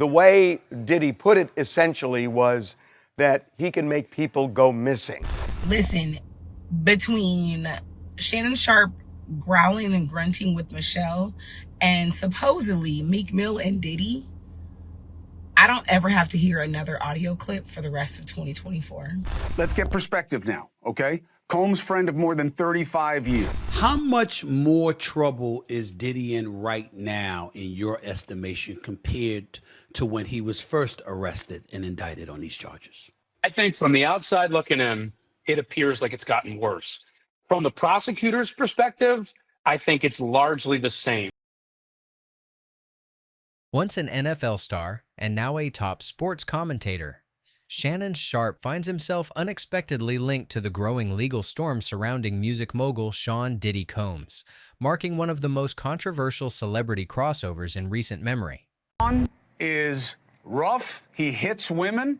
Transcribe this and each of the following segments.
the way Diddy put it essentially was that he can make people go missing. Listen, between Shannon Sharpe growling and grunting with Michelle and supposedly Meek Mill and Diddy, I don't ever have to hear another audio clip for the rest of 2024. Let's get perspective now, okay? Combs' friend of more than 35 years. How much more trouble is Diddy in right now, in your estimation, compared to when he was first arrested and indicted on these charges? I think from the outside looking in, it appears like it's gotten worse. From the prosecutor's perspective, I think it's largely the same. Once an NFL star and now a top sports commentator, Shannon Sharpe finds himself unexpectedly linked to the growing legal storm surrounding music mogul Sean Diddy Combs, marking one of the most controversial celebrity crossovers in recent memory. Sean is rough, he hits women,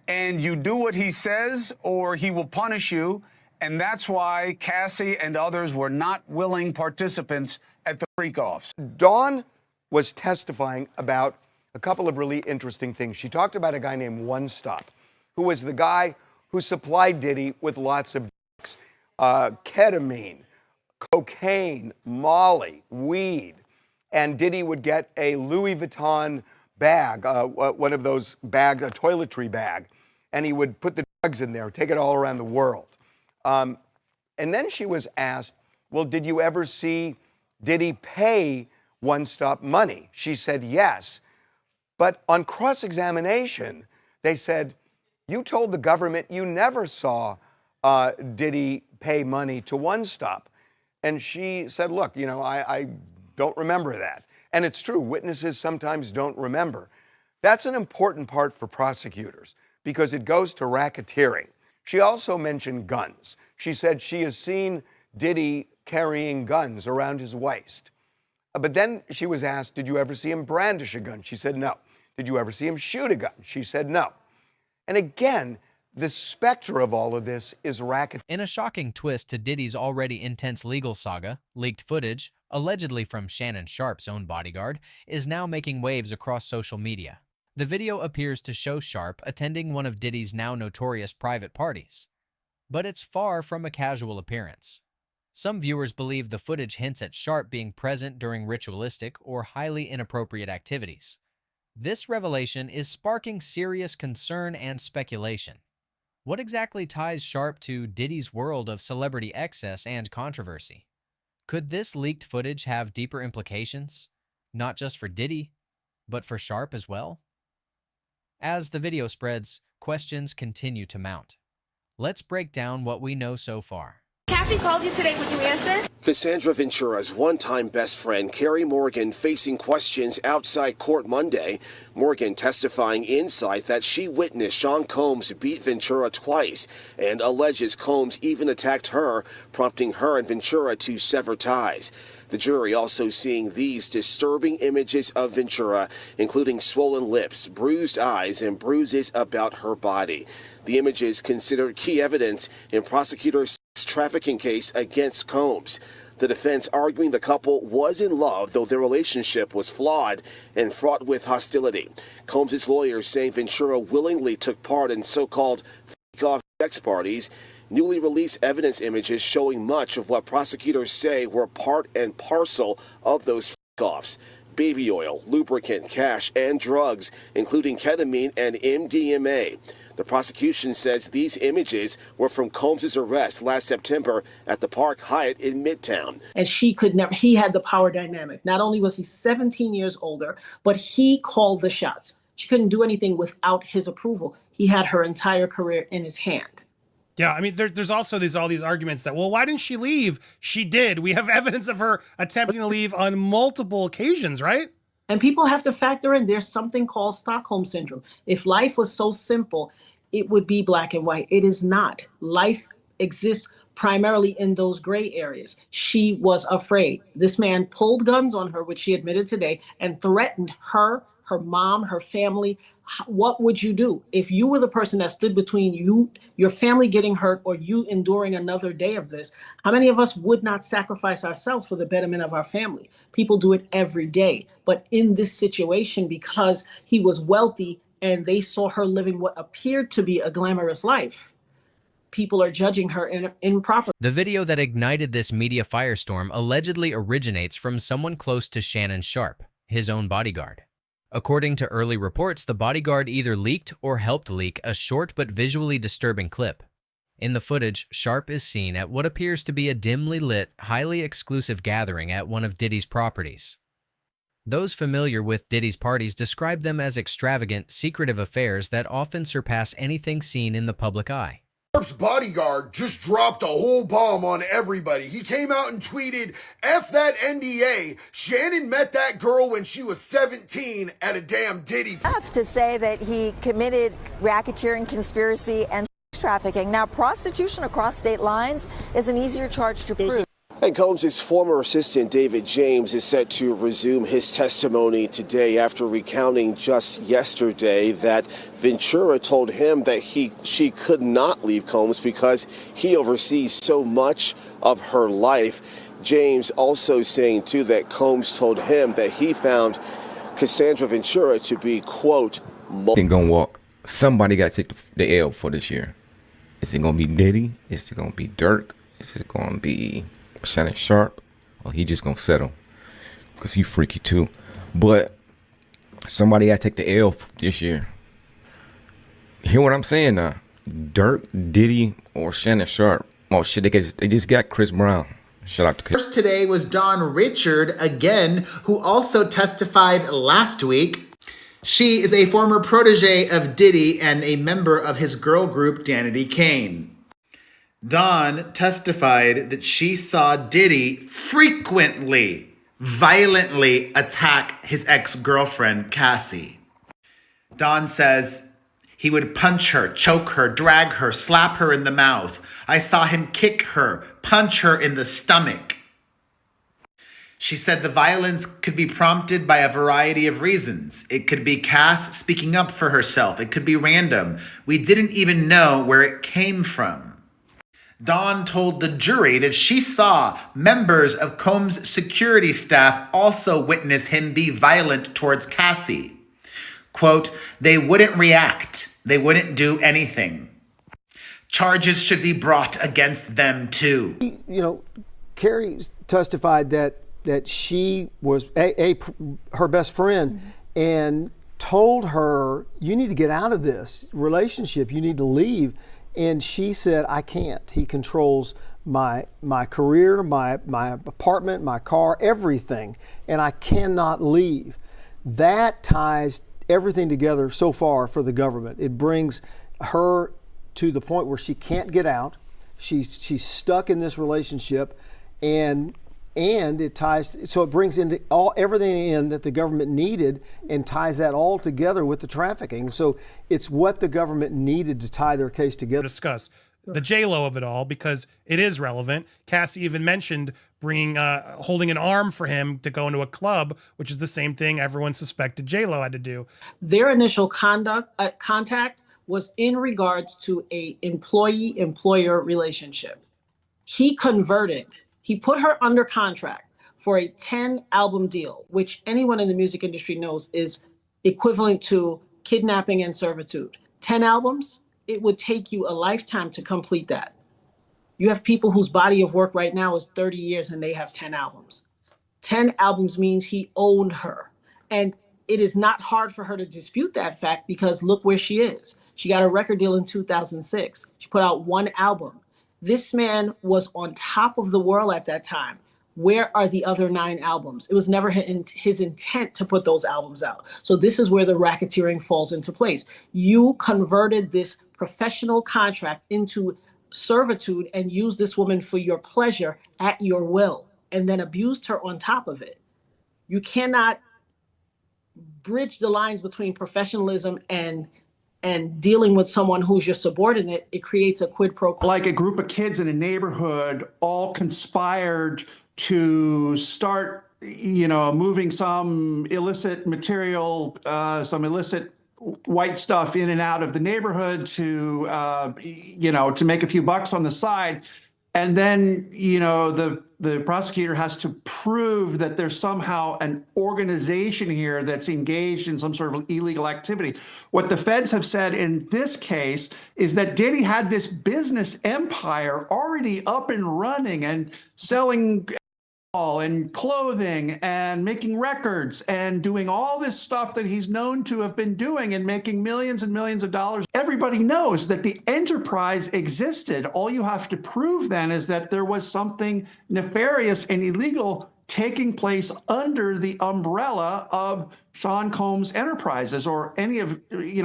and you do what he says or he will punish you, and that's why Cassie and others were not willing participants at the freak-offs. Dawn was testifying about a couple of really interesting things. She talked about a guy named One Stop, who was the guy who supplied Diddy with lots of drugs, ketamine, cocaine, Molly, weed. And Diddy would get a Louis Vuitton bag, one of those bags, a toiletry bag, and he would put the drugs in there, take it all around the world. And then she was asked, well, did you ever see Diddy pay One Stop money? She said yes. But on cross-examination, they said, you told the government you never saw Diddy pay money to One Stop. And she said, look, you know, I don't remember that. And it's true, witnesses sometimes don't remember. That's an important part for prosecutors because it goes to racketeering. She also mentioned guns. She said she has seen Diddy carrying guns around his waist. But then she was asked, did you ever see him brandish a gun? She said no. Did you ever see him shoot a gun? She said no. And again, the specter of all of this is racketeering. In a shocking twist to Diddy's already intense legal saga, leaked footage, allegedly from Shannon Sharpe's own bodyguard, is now making waves across social media. The video appears to show Sharpe attending one of Diddy's now notorious private parties. But it's far from a casual appearance. Some viewers believe the footage hints at Sharpe being present during ritualistic or highly inappropriate activities. This revelation is sparking serious concern and speculation. What exactly ties Sharpe to Diddy's world of celebrity excess and controversy? Could this leaked footage have deeper implications, not just for Diddy, but for Sharpe as well? As the video spreads, questions continue to mount. Let's break down what we know so far. Cassie called you today. Would you answer? Cassandra Ventura's one-time best friend, Carrie Morgan, facing questions outside court Monday. Morgan testifying inside that she witnessed Sean Combs beat Ventura twice and alleges Combs even attacked her, prompting her and Ventura to sever ties. The jury also seeing these disturbing images of Ventura, including swollen lips, bruised eyes, and bruises about her body. The images considered key evidence in prosecutors' trafficking case against Combs. The defense arguing the couple was in love, though their relationship was flawed and fraught with hostility. Combs' lawyers saying Ventura willingly took part in so-called fake-off sex parties. Newly released evidence images showing much of what prosecutors say were part and parcel of those fake-offs. Baby oil, lubricant, cash, and drugs, including ketamine and MDMA. The prosecution says these images were from Combs' arrest last September at the Park Hyatt in Midtown. And she could never, he had the power dynamic. Not only was he 17 years older, but he called the shots. She couldn't do anything without his approval. He had her entire career in his hand. Yeah, I mean, there's also all these arguments that, well, why didn't she leave? She did. We have evidence of her attempting to leave on multiple occasions, right? And people have to factor in there's something called Stockholm Syndrome. If life was so simple, it would be black and white. It is not. Life exists primarily in those gray areas. She was afraid. This man pulled guns on her, which she admitted today, and threatened her, her mom, her family. What would you do if you were the person that stood between you, your family getting hurt, or you enduring another day of this? How many of us would not sacrifice ourselves for the betterment of our family? People do it every day. But in this situation, because he was wealthy and they saw her living what appeared to be a glamorous life, people are judging her improperly. The video that ignited this media firestorm allegedly originates from someone close to Shannon Sharpe, his own bodyguard. According to early reports, the bodyguard either leaked or helped leak a short but visually disturbing clip. In the footage, Sharpe is seen at what appears to be a dimly lit, highly exclusive gathering at one of Diddy's properties. Those familiar with Diddy's parties describe them as extravagant, secretive affairs that often surpass anything seen in the public eye. Sharpe's bodyguard just dropped a whole bomb on everybody. He came out and tweeted, "F that NDA. Shannon met that girl when she was 17 at a damn Diddy." To say that he committed racketeering, conspiracy, and sex trafficking. Now, prostitution across state lines is an easier charge to prove. And Combs' former assistant, David James, is set to resume his testimony today after recounting just yesterday that Ventura told him that she could not leave Combs because he oversees so much of her life. James also saying, too, that Combs told him that he found Cassandra Ventura to be, quote, gonna walk. Somebody got to take the L for this year. Is it gonna be Diddy? Is it gonna be Dirk? Is it gonna be Shannon Sharpe? Or he just gonna settle? Because he freaky too. But somebody got to take the L this year. Hear what I'm saying now? Dirk, Diddy, or Shannon Sharpe. Oh shit, they just got Chris Brown. Shout out to Chris. First today was Dawn Richard again, who also testified last week. She is a former protege of Diddy and a member of his girl group, Danity Kane. Dawn testified that she saw Diddy frequently, violently attack his ex-girlfriend, Cassie. Dawn says he would punch her, choke her, drag her, slap her in the mouth. I saw him kick her, punch her in the stomach. She said the violence could be prompted by a variety of reasons. It could be Cass speaking up for herself. It could be random. We didn't even know where it came from. Dawn told the jury that she saw members of Combs' security staff also witness him be violent towards Cassie. Quote, they wouldn't react. They wouldn't do anything. Charges should be brought against them too. You know, Carrie testified that she was her best friend and told her, you need to get out of this relationship. You need to leave. And she said, I can't. He controls my career, my apartment, my car, everything. And I cannot leave. That ties everything together so far for the government. It brings her to the point where she can't get out. She's stuck in this relationship, and it ties, so it brings into everything in that the government needed and ties that all together with the trafficking. So it's what the government needed to tie their case together. Discuss the J-Lo of it all, because it is relevant. Cassie even mentioned holding an arm for him to go into a club, which is the same thing everyone suspected J-Lo had to do. Their initial contact was in regards to a employee-employer relationship. He converted. He put her under contract for a 10-album deal, which anyone in the music industry knows is equivalent to kidnapping and servitude. 10 albums, it would take you a lifetime to complete that. You have people whose body of work right now is 30 years and they have 10 albums. 10 albums means he owned her. And it is not hard for her to dispute that fact, because look where she is. She got a record deal in 2006. She put out one album. This man was on top of the world at that time. Where are the other 9 albums? It was never his intent to put those albums out. So this is where the racketeering falls into place. You converted this professional contract into servitude and used this woman for your pleasure at your will, and then abused her on top of it. You cannot bridge the lines between professionalism and dealing with someone who's your subordinate. It creates a quid pro quo. Like a group of kids in a neighborhood all conspired to start moving some illicit material, some illicit white stuff in and out of the neighborhood to, to make a few bucks on the side. And then, the prosecutor has to prove that there's somehow an organization here that's engaged in some sort of illegal activity. What the feds have said in this case is that Diddy had this business empire already up and running and selling and clothing and making records and doing all this stuff that he's known to have been doing and making millions and millions of dollars. Everybody knows that the enterprise existed. All you have to prove then is that there was something nefarious and illegal taking place under the umbrella of Sean Combs Enterprises or any of,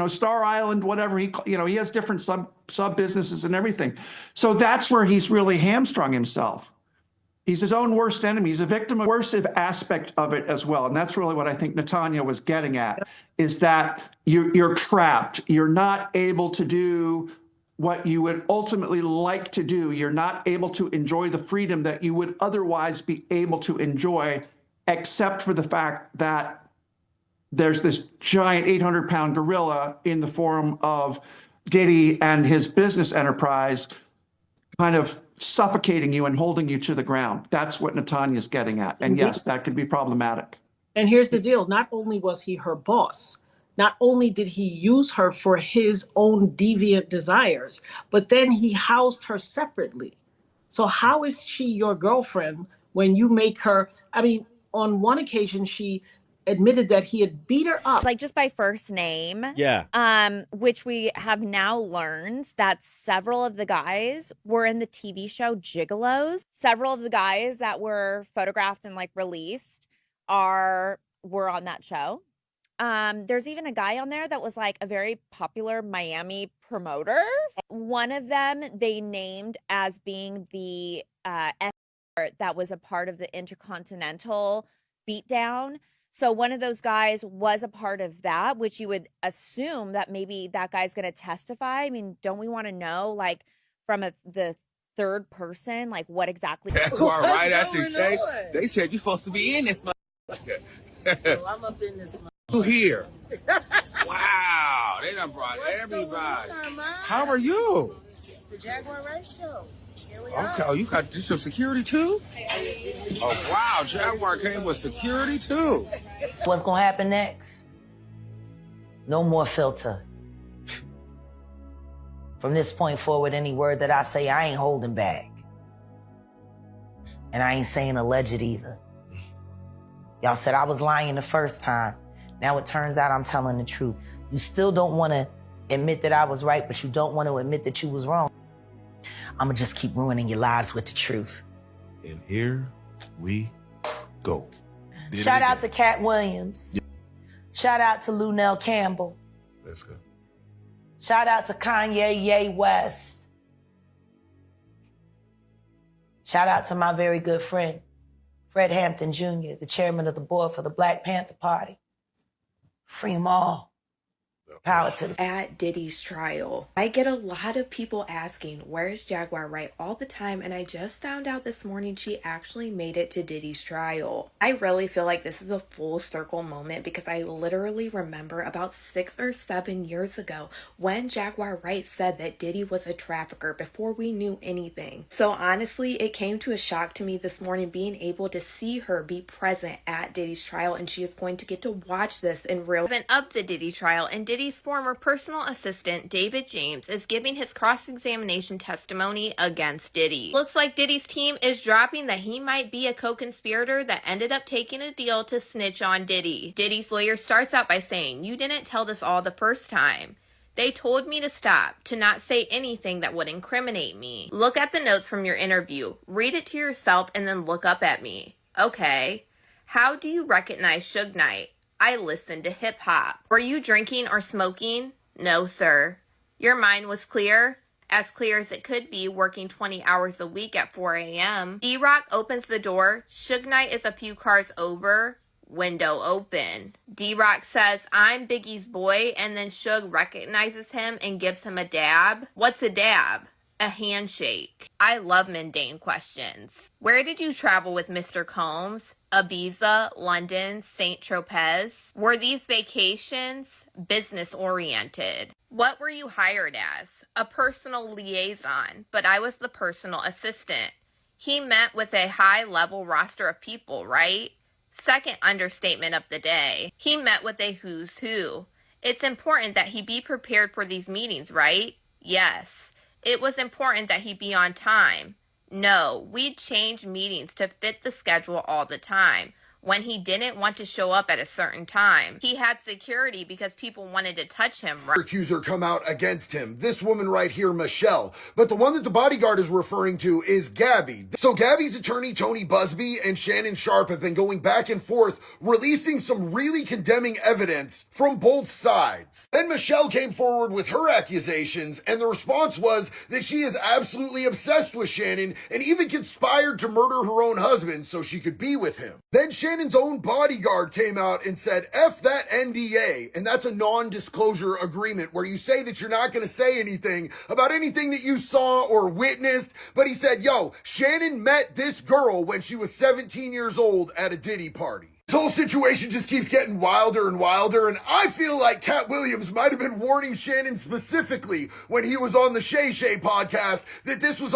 Star Island, whatever he has different sub businesses and everything. So that's where he's really hamstrung himself. He's his own worst enemy. He's a victim of the coercive aspect of it as well. And that's really what I think Natanya was getting at, is that you're trapped. You're not able to do what you would ultimately like to do. You're not able to enjoy the freedom that you would otherwise be able to enjoy, except for the fact that there's this giant 800-pound gorilla in the form of Diddy and his business enterprise kind of suffocating you and holding you to the ground. That's what Natanya's getting at. And yes, that could be problematic. And here's the deal. Not only was he her boss, not only did he use her for his own deviant desires, but then he housed her separately. So how is she your girlfriend when you make her, on one occasion, she admitted that he had beat her up. Like just by first name. Yeah. Which we have now learned that several of the guys were in the TV show Gigolos. Several of the guys that were photographed and released were on that show. There's even a guy on there that was a very popular Miami promoter. One of them they named as being the that was a part of the Intercontinental beatdown. So one of those guys was a part of that, which you would assume that maybe that guy's going to testify. Don't we want to know, from the third person, what exactly? Right after they said you're supposed to be in this motherfucker. So I'm up in this. You here? Wow, they done brought everybody. How are you? The Jaguar Race Show. Okay, oh, you got this your security too? Oh wow, Jaguar came with security too. What's gonna happen next? No more filter. From this point forward, any word that I say, I ain't holding back. And I ain't saying alleged either. Y'all said I was lying the first time. Now it turns out I'm telling the truth. You still don't want to admit that I was right, but you don't want to admit that you was wrong. I'm gonna just keep ruining your lives with the truth. And here we go. Shout out to Cat Williams. Shout out to Lunell Campbell. Let's go. Shout out to Kanye Ye West. Shout out to my very good friend, Fred Hampton Jr., the chairman of the board for the Black Panther Party. Free them all. Power to them. At Diddy's trial, I get a lot of people asking, where's Jaguar Wright all the time? And I just found out this morning she actually made it to Diddy's trial. I really feel like this is a full circle moment because I literally remember about 6 or 7 years ago when Jaguar Wright said that Diddy was a trafficker before we knew anything. So honestly, it came to a shock to me this morning being able to see her be present at Diddy's trial, and she is going to get to watch this in real. Of the Diddy trial, and Diddy's former personal assistant, David James, is giving his cross-examination testimony against Diddy. Looks like Diddy's team is dropping that he might be a co-conspirator that ended up taking a deal to snitch on Diddy. Diddy's lawyer starts out by saying, "You didn't tell this all the first time. They told me to stop, to not say anything that would incriminate me. Look at the notes from your interview, read it to yourself, and then look up at me. Okay. How do you recognize Suge Knight? I listened to hip-hop. Were you drinking or smoking? No, sir. Your mind was clear? As clear as it could be, working 20 hours a week at 4 a.m. D-Rock opens the door. Suge Knight is a few cars over. Window open. D-Rock says, I'm Biggie's boy, and then Suge recognizes him and gives him a dab. What's a dab? A handshake. I love mundane questions. Where did you travel with Mr. Combs? Ibiza, London, St. Tropez? Were these vacations business oriented? What were you hired as? A personal liaison, but I was the personal assistant. He met with a high-level roster of people, right? Second understatement of the day. He met with a who's who. It's important that he be prepared for these meetings, right? Yes. It was important that he be on time. No, we'd change meetings to fit the schedule all the time. When he didn't want to show up at a certain time, he had security because people wanted to touch him. Accuser come out against him. This woman right here, Michelle. But the one that the bodyguard is referring to is Gabby. So Gabby's attorney, Tony Busby, and Shannon Sharpe have been going back and forth, releasing some really condemning evidence from both sides. Then Michelle came forward with her accusations, and the response was that she is absolutely obsessed with Shannon and even conspired to murder her own husband so she could be with him. Then Shannon's own bodyguard came out and said, F that NDA, and that's a non-disclosure agreement where you say that you're not going to say anything about anything that you saw or witnessed, but he said, yo, Shannon met this girl when she was 17 years old at a Diddy party. This whole situation just keeps getting wilder and wilder, and I feel like Cat Williams might have been warning Shannon specifically when he was on the Shay Shay podcast that this was